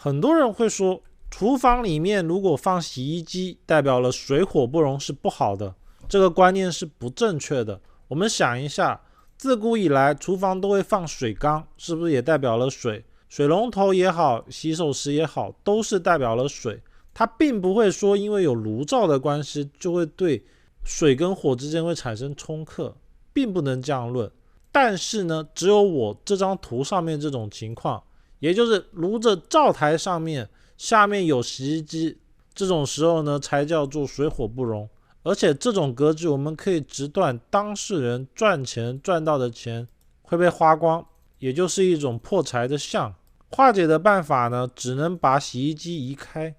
很多人会说，厨房里面如果放洗衣机，代表了水火不容是不好的，这个观念是不正确的。我们想一下，自古以来厨房都会放水缸，是不是也代表了水？水龙头也好，洗手池也好，都是代表了水。它并不会说因为有炉灶的关系，就会对水跟火之间会产生冲克，并不能这样论。但是呢，只有我这张图上面这种情况，也就是炉子灶台上面下面有洗衣机，这种时候呢才叫做水火不容。而且这种格局我们可以直断当事人赚钱赚到的钱会被花光，也就是一种破财的象。化解的办法呢，只能把洗衣机移开，